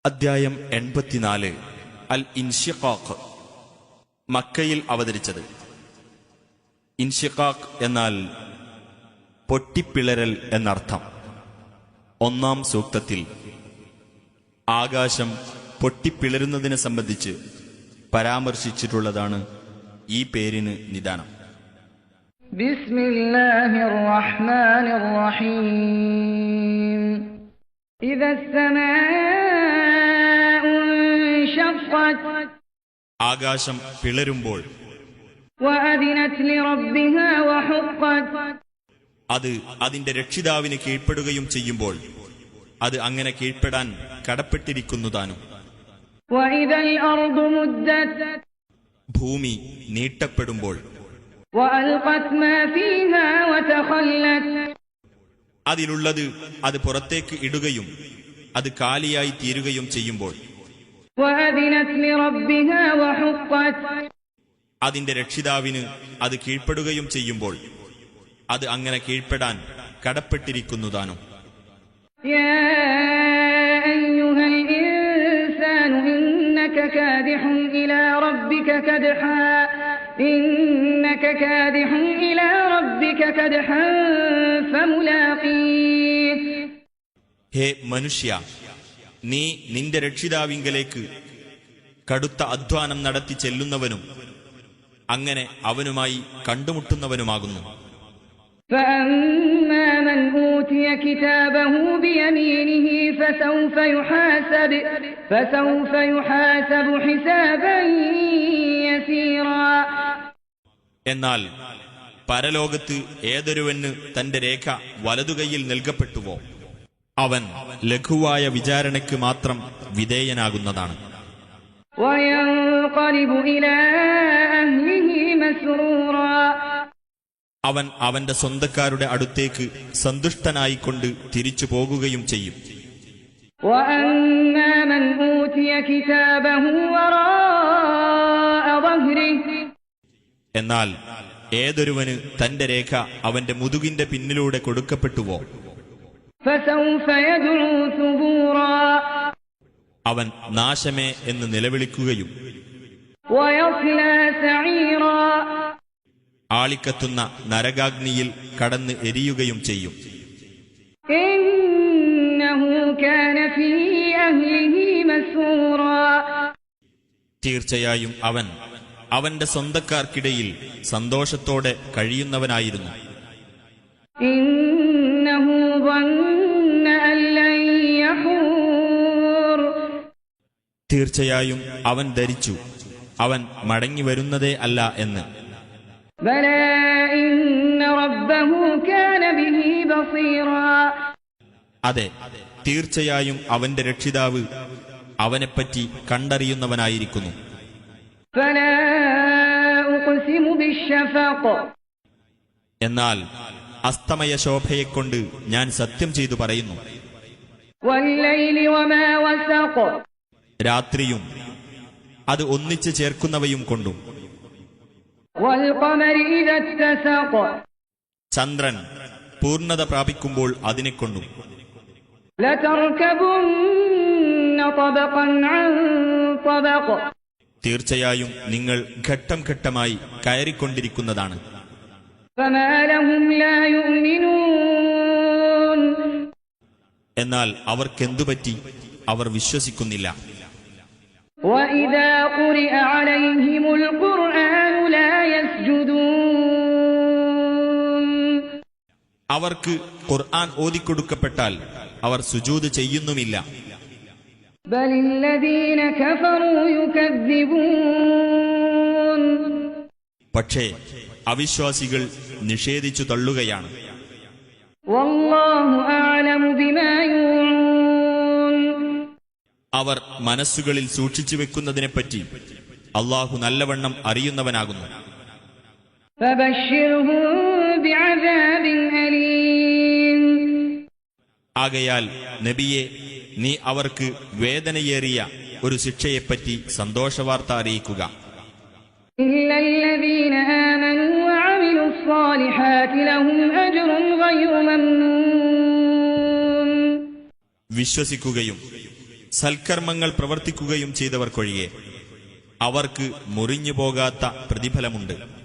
അദ്ധ്യായം 84 അൽ ഇൻഷിഖാഖ്. മക്കയിൽ അവതരിച്ചത്. ഇൻഷിഖാഖ് എന്നാൽ പൊട്ടിപ്പിളരൽ എന്നർത്ഥം. ഒന്നാം സൂക്തത്തിൽ ആകാശം പൊട്ടിപ്പിളരുന്നതിനെ സംബന്ധിച്ച് പരാമർശിച്ചിട്ടുള്ളതാണ് ഈ പേരിന് നിദാനം. ബിസ്മില്ലാഹിർ റഹ്മാനിർ റഹീം. ആകാശം പിളരുമ്പോൾ, അത് അതിന്റെ രക്ഷിതാവിന് കീഴ്പ്പെടുകയും ചെയ്യുമ്പോൾ, അത് അങ്ങനെ കീഴ്പ്പെടാൻ കടപ്പെട്ടിരിക്കുന്നതാനും. ഭൂമി നീട്ടപ്പെടുമ്പോൾ, അതിലുള്ളത് അത് പുറത്തേക്ക് ഇടുകയും അത് കാലിയായി തീരുകയും ചെയ്യുമ്പോൾ, അതിന്റെ രക്ഷിതാവിന് അത് കീഴ്പ്പെടുകയും ചെയ്യുമ്പോൾ, അത് അങ്ങനെ കീഴ്പ്പെടാൻ കടപ്പെട്ടിരിക്കുന്നതാനും. ഹേ മനുഷ്യ, നീ നിന്റെ രക്ഷിതാവിങ്കലേക്ക് കടുത്ത അധ്വാനം നടത്തി ചെല്ലുന്നവനും അങ്ങനെ അവനുമായി കണ്ടുമുട്ടുന്നവനുമാകുന്നു. എന്നാൽ പരലോകത്ത് ഏതൊരുവന് തന്റെ രേഖ വലതുകൈയിൽ നൽകപ്പെട്ടുവോ അവൻ ലഘുവായ വിചാരണയ്ക്ക് മാത്രം വിധേയനാകുന്നതാണ്. അവൻ അവന്റെ സ്വന്തക്കാരുടെ അടുത്തേക്ക് സന്തുഷ്ടനായിക്കൊണ്ട് തിരിച്ചു പോകുകയും ചെയ്യും. എന്നാൽ ഏതൊരുവന് തന്റെ രേഖ അവന്റെ മുതുകിന്റെ പിന്നിലൂടെ കൊടുക്കപ്പെട്ടുവോ അവൻ നാശമേ എന്ന് നിലവിളിക്കുകയും ആളിക്കത്തുന്ന നരകാഗ്നിയിൽ കടന്ന് എരിയുകയും ചെയ്യും. തീർച്ചയായും അവൻ അവന്റെ സ്വന്തക്കാർക്കിടയിൽ സന്തോഷത്തോടെ കഴിയുന്നവനായിരുന്നു. തീർച്ചയായും അവൻ ധരിച്ചു അവൻ മടങ്ങി വരുന്നതേ അല്ല എന്ന്. അതെ, തീർച്ചയായും അവന്റെ രക്ഷിതാവ് അവനെപ്പറ്റി കണ്ടറിയുന്നവനായിരിക്കുന്നു. എന്നാൽ അസ്തമയ ശോഭയെക്കൊണ്ട് ഞാൻ സത്യം ചെയ്തു പറയുന്നു, രാത്രിയും അത് ഒന്നിച്ചു ചേർക്കുന്നവയും കൊണ്ടും, ചന്ദ്രൻ പൂർണ്ണത പ്രാപിക്കുമ്പോൾ അതിനെക്കൊണ്ടും, തീർച്ചയായും നിങ്ങൾ ഘട്ടം ഘട്ടമായി കയറിക്കൊണ്ടിരിക്കുന്നതാണ്. എന്നാൽ അവർക്കെന്തുപറ്റി? അവർ വിശ്വസിക്കുന്നില്ല. അവർക്ക് ഖുർആൻ ഓതിക്കൊടുക്കപ്പെട്ടാൽ അവർ സുജൂദ് ചെയ്യുന്നുമില്ല. പക്ഷേ അവിശ്വാസികൾ നിഷേധിച്ചു തള്ളുകയാണ്. അവർ മനസ്സുകളിൽ സൂക്ഷിച്ചു വെക്കുന്നതിനെപ്പറ്റി അല്ലാഹു നല്ലവണ്ണം അറിയുന്നവനാകുന്നു. ആകയാൽ നബിയെ, നീ അവർക്ക് വേദനയേറിയ ഒരു ശിക്ഷയെപ്പറ്റി സന്തോഷവാർത്ത അറിയിക്കുക. വിശ്വസിക്കുകയും സൽക്കർമ്മങ്ങൾ പ്രവർത്തിക്കുകയും ചെയ്തവർക്കൊഴികെ അവർക്ക് മുറിഞ്ഞു പോകാത്ത പ്രതിഫലമുണ്ട്.